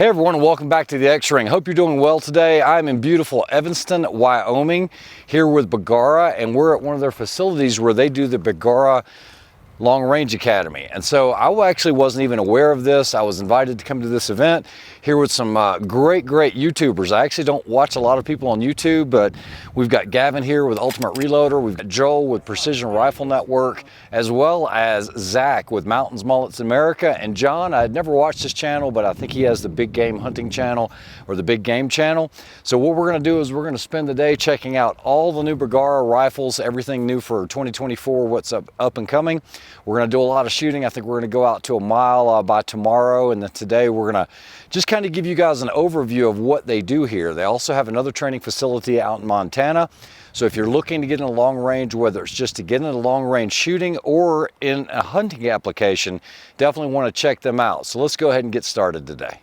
Hey everyone, and welcome back to the X-Ring. Hope you're doing well today. I'm in beautiful Evanston, Wyoming, here with Bergara, and we're at one of their facilities where they do the Bergara Long Range Academy. And so I actually wasn't even aware of this. I was invited to come to this event here with some great YouTubers. I actually don't watch a lot of people on YouTube, but we've got Gavin here with Ultimate Reloader. We've got Joel with Precision Rifle Network, as well as Zach with Mullets Merica. And John, I had never watched his channel, but I think he has the Big Game Hunting channel or the Big Game channel. So what we're going to do is we're going to spend the day checking out all the new Bergara rifles, everything new for 2024, what's up and coming. We're going to do a lot of shooting. I think we're going to go out to a mile by tomorrow, and then today we're going to just kind of give you guys an overview of what they do here. They also have another training facility out in Montana. So if you're looking to get in a long range, whether it's just to get in a long range shooting or in a hunting application, definitely want to check them out. So let's go ahead and get started today.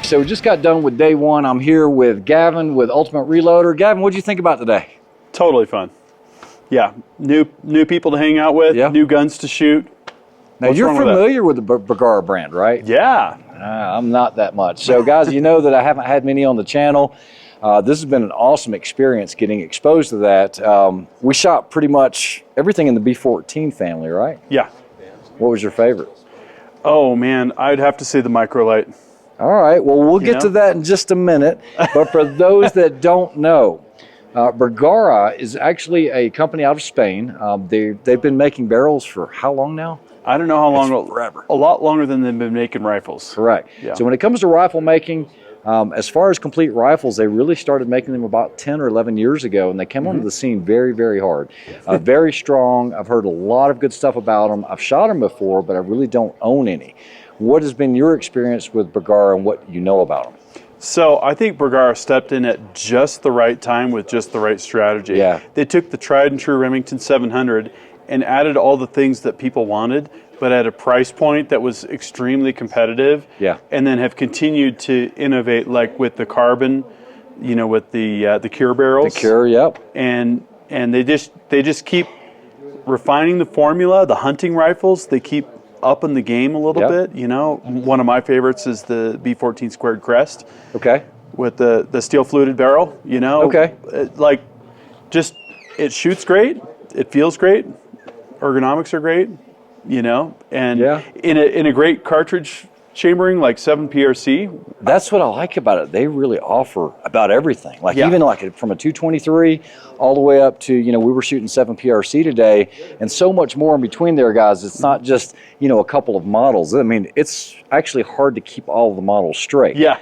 So we just got done with day one. I'm here with Gavin with Ultimate Reloader. Gavin, what did you think about today? Totally fun. Yeah, new people to hang out with, new guns to shoot. Now you're familiar with the Bergara brand, right? Yeah. I'm not that much. So guys, you know that I haven't had many on the channel. This has been an awesome experience getting exposed to that. We shot pretty much everything in the B14 family, right? Yeah. What was your favorite? Oh man, I'd have to say the Microlight. All right, well, we'll get to that in just a minute. But for those that don't know, Bergara is actually a company out of Spain. They've been making barrels for how long now? I don't know how long. Forever. A lot longer than they've been making rifles. Correct. Yeah. So when it comes to rifle making, as far as complete rifles, they really started making them about 10 or 11 years ago, and they came onto the scene very hard. Very strong. I've heard a lot of good stuff about them. I've shot them before, but I really don't own any. What has been your experience with Bergara and what you know about them? So I think Bergara stepped in at just the right time with just the right strategy. Yeah. They took the tried and true Remington 700 and added all the things that people wanted, but at a price point that was extremely competitive. Yeah. And then have continued to innovate, like with the carbon, you know, with the Cure barrels. The Cure, yep. And they just keep refining the formula. The hunting rifles, they keep up in the game a little bit, you know. One of my favorites is the B14 Squared Crest. Okay. With the steel fluted barrel, you know. Okay. It shoots great. It feels great. Ergonomics are great, you know. And in a great cartridge chambering like 7PRC. That's what I like about it. They really offer about everything. Like even like from a 223 all the way up to, you know, we were shooting 7PRC today and so much more in between there, guys. It's not just, you know, a couple of models. I mean, it's actually hard to keep all of the models straight. Yeah.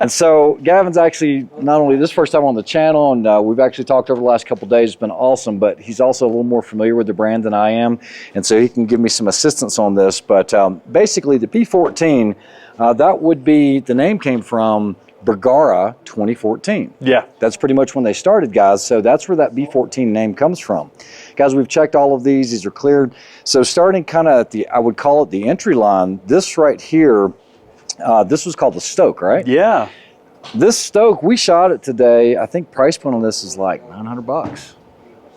And so Gavin's actually not only this first time on the channel, and we've actually talked over the last couple of days. It's been awesome, but he's also a little more familiar with the brand than I am. And so he can give me some assistance on this. But basically the P14, that would be, the name came from Bergara 2014. Yeah. That's pretty much when they started, guys. So that's where that B14 name comes from. Guys, we've checked all of these. These are cleared. So starting kind of at the, I would call it the entry line, this right here, this was called the Stoke, right? Yeah. This Stoke, we shot it today. I think price point on this is like $900.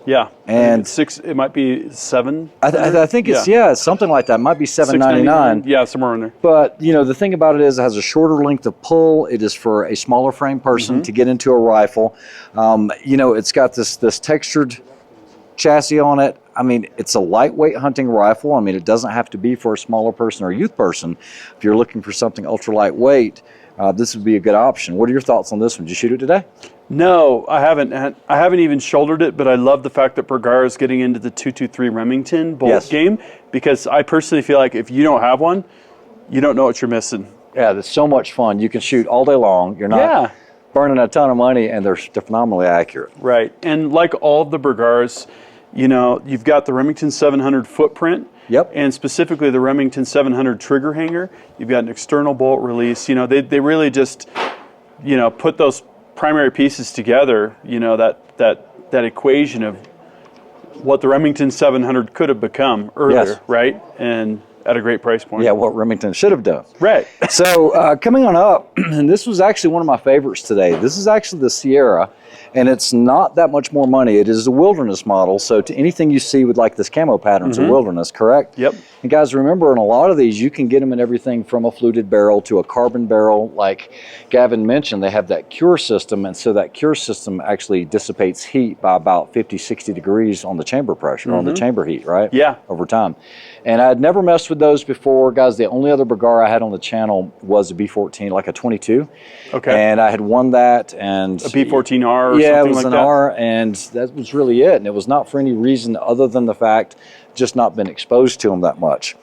Yeah. And it's six, it might be $7. I think it's, yeah, something like that. It might be $7.99. Yeah, somewhere in there. But, you know, the thing about it is it has a shorter length of pull. It is for a smaller frame person to get into a rifle. You know, it's got this textured chassis on it. I mean, it's a lightweight hunting rifle. I mean, it doesn't have to be for a smaller person or a youth person. If you're looking for something ultra lightweight, this would be a good option. What are your thoughts on this one? Did you shoot it today? No, I haven't. I haven't even shouldered it, but I love the fact that Bergara is getting into the 223 Remington bolt game, because I personally feel like if you don't have one, you don't know what you're missing. Yeah, that's so much fun. You can shoot all day long. You're not burning a ton of money, and they're phenomenally accurate. Right, and like all of the Bergaras, you know, you've got the Remington 700 footprint. Yep. And specifically the Remington 700 trigger hanger. You've got an external bolt release. You know, they really just, you know, put those primary pieces together, you know, that equation of what the Remington 700 could have become earlier, right? And at a great price point. Yeah, what Remington should have done. Right. So coming on up, and this was actually one of my favorites today. This is actually the Sierra, and it's not that much more money. It is a wilderness model, so to anything you see with like this camo pattern is a wilderness, correct? Yep. And guys, remember, in a lot of these, you can get them in everything from a fluted barrel to a carbon barrel. Like Gavin mentioned, they have that cure system, and so that cure system actually dissipates heat by about 50, 60 degrees on the chamber pressure, on the chamber heat, right? Yeah. Over time. And I had never messed with those before. Guys, the only other Bergara I had on the channel was a B14, like a 22. Okay. And I had won that. And a B14R or something like that? Yeah, it was an R, and that was really it. And it was not for any reason other than the fact just not been exposed to them that much.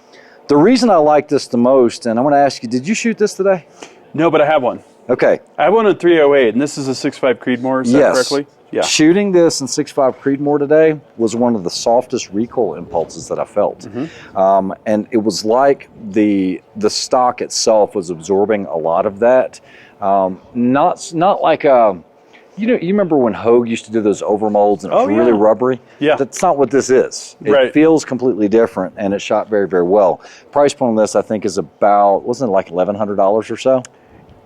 The reason I like this the most, and I'm going to ask you, did you shoot this today? No, but I have one. Okay. I have one in 308, and this is a 6.5 Creedmoor, is that correctly? Yeah. Shooting this in 6.5 Creedmoor today was one of the softest recoil impulses that I felt. And it was like the stock itself was absorbing a lot of that. Not like a, you remember when Hogue used to do those overmolds and it was really rubbery? Yeah. That's not what this is. It feels completely different, and it shot very, very well. Price point on this, I think, is about, wasn't it like $1,100 or so?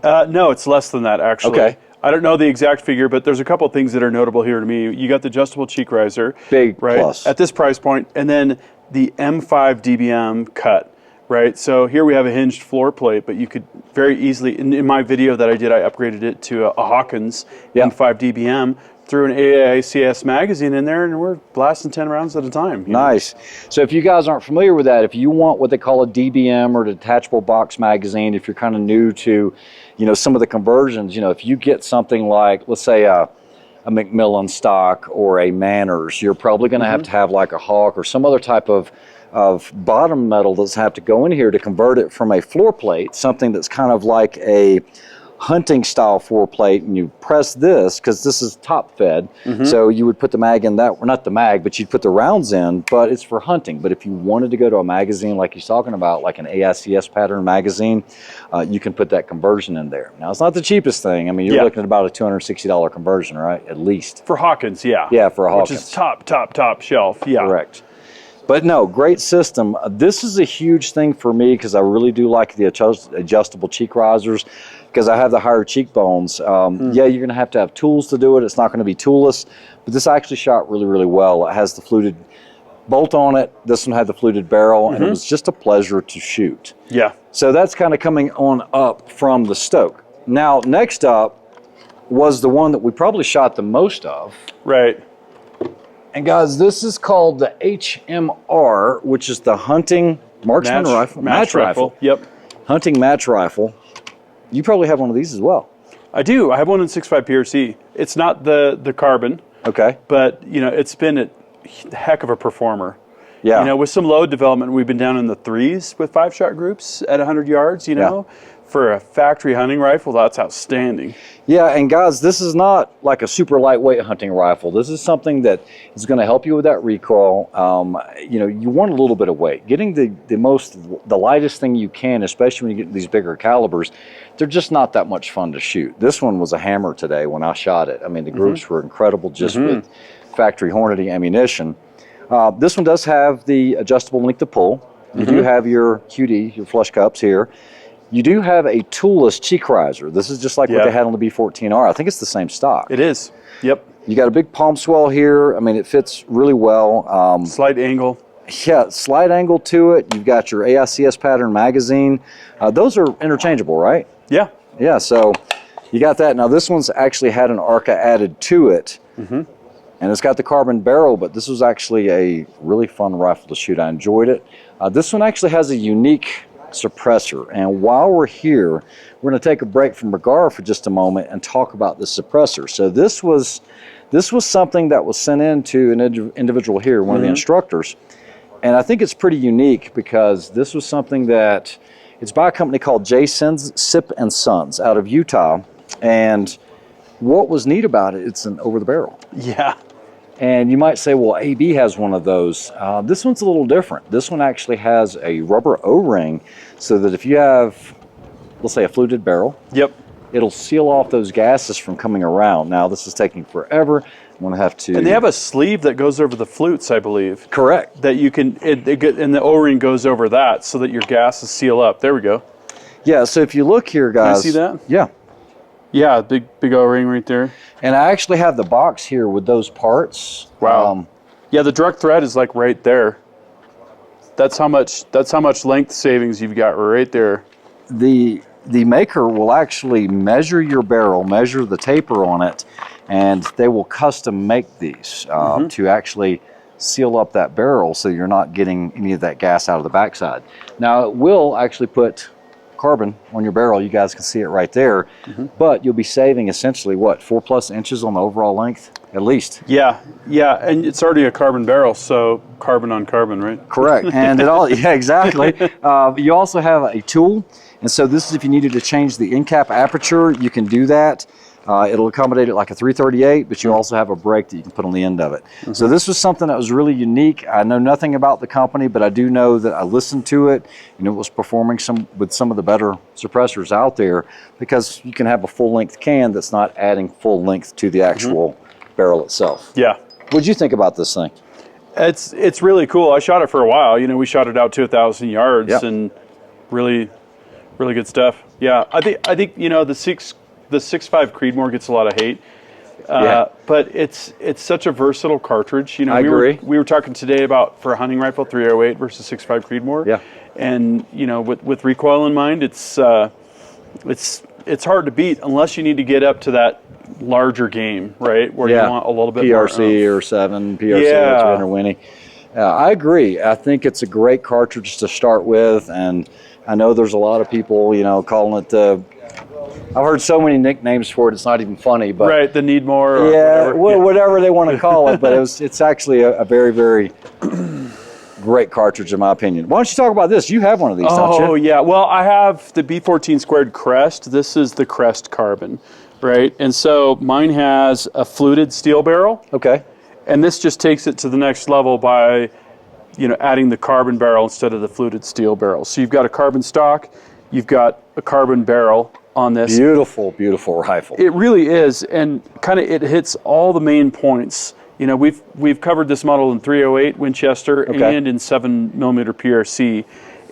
No, it's less than that, actually. Okay. I don't know the exact figure, but there's a couple of things that are notable here to me. You got the adjustable cheek riser. Big plus. At this price point, and then the M5 DBM cut, right? So here we have a hinged floor plate, but you could very easily, in my video that I did, I upgraded it to a Hawkins M5 DBM, threw an AICS magazine in there, and we're blasting 10 rounds at a time. Nice. So if you guys aren't familiar with that, if you want what they call a DBM or detachable box magazine, if you're kind of new to, some of the conversions, if you get something like, let's say a Macmillan stock or a Manners, you're probably going to have like a Hawk or some other type of bottom metal that's have to go in here to convert it from a floor plate, something that's kind of like a hunting style floor plate, and you press this because this is top fed, so you would put the mag in that, or not the mag, but you'd put the rounds in, but it's for hunting. But if you wanted to go to a magazine like he's talking about, like an AICS pattern magazine, you can put that conversion in there. Now, it's not the cheapest thing. I mean, you're looking at about a $260 conversion, right, at least. For Hawkins, yeah, for a Hawkins, which is top shelf. Correct. But no, great system. This is a huge thing for me because I really do like the adjustable cheek risers because I have the higher cheekbones. Yeah, you're going to have tools to do it. It's not going to be toolless, but this actually shot really, really well. It has the fluted bolt on it. This one had the fluted barrel, and it was just a pleasure to shoot. Yeah. So that's kind of coming on up from the Stoke. Now, next up was the one that we probably shot the most of. Right. And guys, this is called the HMR, which is the hunting marksman rifle. Match rifle. Yep. Hunting match rifle. You probably have one of these as well. I do. I have one in 6.5 PRC. It's not the carbon. Okay. But, it's been a heck of a performer. Yeah. With some load development, we've been down in the 3s with 5-shot groups at 100 yards, for a factory hunting rifle, that's outstanding. Yeah, and guys, this is not like a super lightweight hunting rifle. This is something that is going to help you with that recoil. You know, you want a little bit of weight. Getting the lightest thing you can, especially when you get these bigger calibers, they're just not that much fun to shoot. This one was a hammer today when I shot it. I mean, the groups were incredible just with factory Hornady ammunition. This one does have the adjustable length of pull. You do have your QD, your flush cups here. You do have a toolless cheek riser. This is just like what they had on the B14R. I think it's the same stock. It is. Yep. You got a big palm swell here. I mean, it fits really well. Slight angle. Yeah, slight angle to it. You've got your AICS pattern magazine. Those are interchangeable, right? Yeah. Yeah, so you got that. Now, this one's actually had an ARCA added to it. And it's got the carbon barrel, but this was actually a really fun rifle to shoot. I enjoyed it. This one actually has a unique suppressor, and while we're here, we're going to take a break from Bergara for just a moment and talk about the suppressor. So this was something that was sent in to an individual here, one of the instructors, and I think it's pretty unique because this was something that it's by a company called Sip and Sons out of Utah, and what was neat about it, it's an over the barrel. Yeah. And you might say, well, AB has one of those. This one's a little different. This one actually has a rubber O-ring so that if you have, let's say, a fluted barrel, it'll seal off those gases from coming around. Now, this is taking forever. I'm going to have to... And they have a sleeve that goes over the flutes, I believe. Correct. That you can, and the O-ring goes over that so that your gases seal up. There we go. Yeah, so if you look here, guys... Can I see that? Yeah. Yeah, big O-ring right there. And I actually have the box here with those parts. Wow. Yeah, the direct thread is like right there. That's how much length savings you've got right there. The maker will actually measure your barrel, measure the taper on it, and they will custom make these to actually seal up that barrel so you're not getting any of that gas out of the backside. Now, it will actually put carbon on your barrel. You guys can see it right there, but you'll be saving essentially what, 4+ inches on the overall length at least. Yeah, and it's already a carbon barrel, so carbon on carbon, right? Correct. And it all, yeah, exactly. You also have a tool, and so this is if you needed to change the end cap aperture, you can do that. It'll accommodate it like a 338, but you also have a brake that you can put on the end of it. So this was something that was really unique. I know nothing about the company, but I do know that I listened to it, and it was performing with some of the better suppressors out there, because you can have a full-length can that's not adding full length to the actual barrel itself. Yeah. What'd you think about this thing? It's really cool. I shot it for a while. You know, we shot it out to 1,000 yards, and really good stuff. Yeah, I think you know, the 6.5 Creedmoor gets a lot of hate, but it's such a versatile cartridge. You know, I agree. We were talking today about, for a hunting rifle, 308 versus 6.5 Creedmoor. Yeah, and you know, with recoil in mind, it's hard to beat unless you need to get up to that larger game, right? Where you want a little bit PRC more or 7 PRC or 200 Winnie. I agree. I think it's a great cartridge to start with, and I know there's a lot of people, you know, calling it the. I've heard so many nicknames for it; it's not even funny. But right, the need more. Or whatever they want to call it. But it's actually a very, very great cartridge, in my opinion. Why don't you talk about this? You have one of these, don't you? Oh yeah. Well, I have the B14 squared Crest. This is the Crest Carbon, right? And so mine has a fluted steel barrel. Okay. And this just takes it to the next level by, you know, adding the carbon barrel instead of the fluted steel barrel. So you've got a carbon stock, you've got a carbon barrel on this. Beautiful, beautiful rifle. It really is, and kind of it hits all the main points. You know, we've covered this model in 308 Winchester and in 7mm PRC.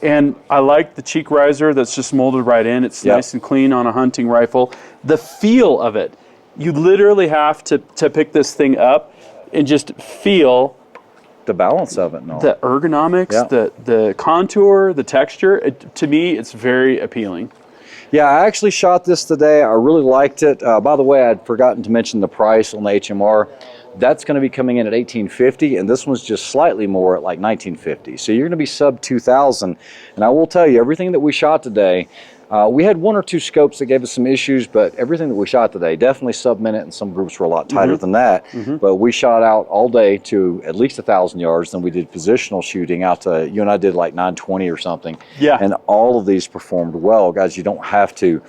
And I like the cheek riser that's just molded right in. It's nice and clean on a hunting rifle. The feel of it, you literally have to pick this thing up and just feel the balance of it and all. The ergonomics, the contour, the texture. To me, it's very appealing. Yeah, I actually shot this today. I really liked it. By the way, I'd forgotten to mention the price on the HMR. That's going to be coming in at 1850, and this one's just slightly more at like 1950. So you're going to be sub 2000. And I will tell you, everything that we shot today, we had one or two scopes that gave us some issues, but everything that we shot today, definitely sub-minute, and some groups were a lot tighter than that. But we shot out all day to at least 1,000 yards. Then we did positional shooting out to, you and I did like 920 or something. Yeah. And all of these performed well. Guys, you don't have to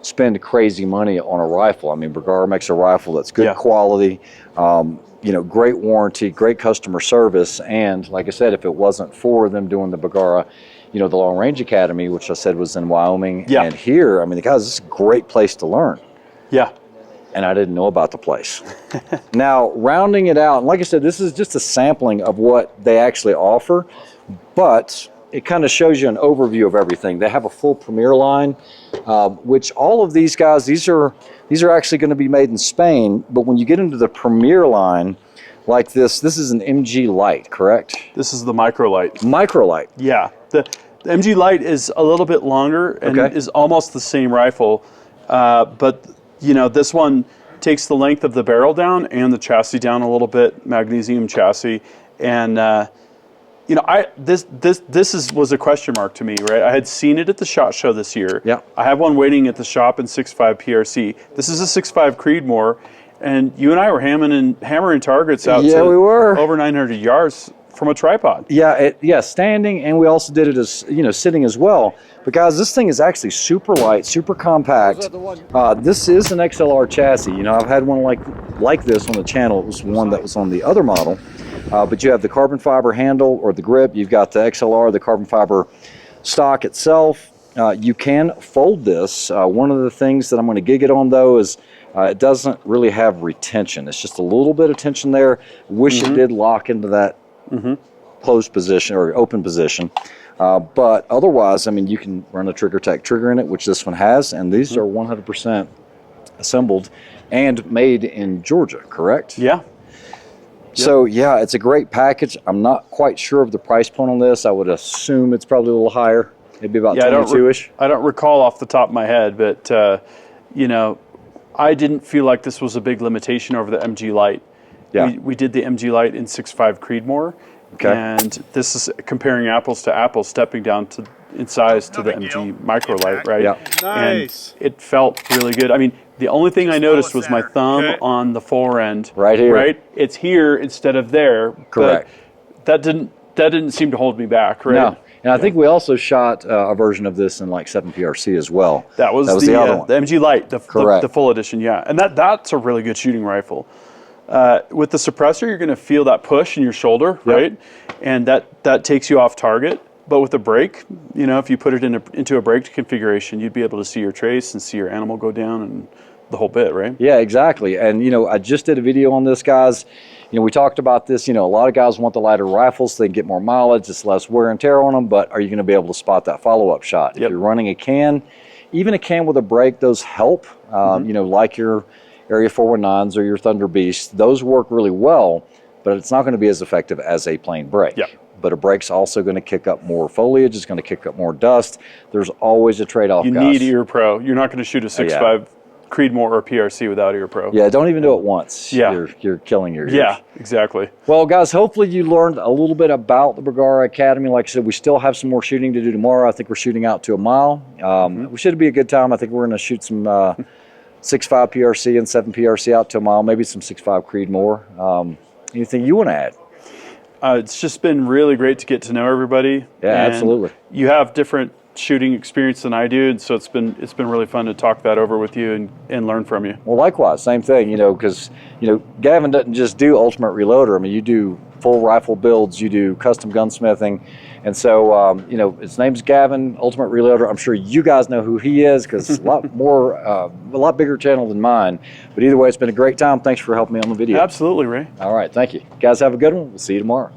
spend crazy money on a rifle. I mean, Bergara makes a rifle that's good quality, you know, great warranty, great customer service. And like I said, if it wasn't for them doing the Bergara, you know, the Long Range Academy, which I said was in Wyoming, and here, I mean, guys, this is a great place to learn. Yeah. And I didn't know about the place. Now, rounding it out, and like I said, this is just a sampling of what they actually offer, but it kind of shows you an overview of everything. They have a full Premier line, which all of these guys, these are actually going to be made in Spain, but when you get into the Premier line, like this is an MG Light, correct? This is the Micro Light. Micro Light. Yeah. The MG Light is a little bit longer and is almost the same rifle, but you know, this one takes the length of the barrel down and the chassis down a little bit, magnesium chassis, and you know, this was a question mark to me, right? I had seen it at the SHOT Show this year. Yeah. I have one waiting at the shop in 6.5 PRC. This is a 6.5 Creedmoor, and you and I were hammering targets out to over 900 yards from a tripod. Yeah, standing, and we also did it as, you know, sitting as well. But guys, this thing is actually super light, super compact. This is an XLR chassis. You know, I've had one like this on the channel. It was one that was on the other model. But you have the carbon fiber handle or the grip. You've got the XLR, the carbon fiber stock itself. You can fold this. One of the things that I'm going to gig it on, though, is it doesn't really have retention. It's just a little bit of tension there. Wish it did lock into that closed position or open position. But otherwise, I mean, you can run a Trigger Tech trigger in it, which this one has, and these are 100% assembled and made in Georgia, correct? Yeah. So, yeah, it's a great package. I'm not quite sure of the price point on this. I would assume it's probably a little higher. It'd be about 22-ish. I don't recall off the top of my head, but, you know, I didn't feel like this was a big limitation over the MG Light. Yeah. We did the MG Light in 6.5 Creedmoor, and this is comparing apples to apples, stepping down in size to the MG Micro Light, right? Yeah. Nice. And it felt really good. I mean, the only thing I noticed was my thumb on the forend. Right here. Right? It's here instead of there. Correct. But that didn't seem to hold me back, right? No. And I think we also shot a version of this in like 7 PRC as well. That was the other one. The MG Light, the full edition, yeah. And that's a really good shooting rifle. With the suppressor, you're going to feel that push in your shoulder, right? And that takes you off target. But with the brake, you know, if you put it into a brake configuration, you'd be able to see your trace and see your animal go down and the whole bit, right? Yeah, exactly. And, you know, I just did a video on this, guys. You know, we talked about this. You know, a lot of guys want the lighter rifles. They can get more mileage. It's less wear and tear on them. But are you going to be able to spot that follow-up shot? If you're running a can, even a can with a brake, those help. You know, like your Area 419s or your Thunder Beasts. Those work really well, but it's not going to be as effective as a plain brake. Yep. But a brake's also going to kick up more foliage. It's going to kick up more dust. There's always a trade-off. You need Ear Pro. You're not going to shoot a 6.5 Creedmoor or PRC without Ear Pro. Yeah, don't even do it once. Yeah. You're killing your ears. Yeah, exactly. Well, guys, hopefully you learned a little bit about the Bergara Academy. Like I said, we still have some more shooting to do tomorrow. I think we're shooting out to a mile. We should be a good time. I think we're going to shoot some 6.5 PRC and 7 PRC out to a mile, maybe some 6.5 Creedmoor. Anything you want to add? It's just been really great to get to know everybody. Yeah, absolutely. You have different shooting experience than I do, and so it's been really fun to talk that over with you and learn from you. Well, likewise, same thing. You know, because Gavin doesn't just do Ultimate Reloader. I mean, you do full rifle builds, you do custom gunsmithing, and so his name's Gavin, Ultimate Reloader. I'm sure you guys know who he is because it's a lot bigger channel than mine. But either way, it's been a great time. Thanks for helping me on the video. Absolutely, Ray. All right, thank you. Guys, have a good one. We'll see you tomorrow.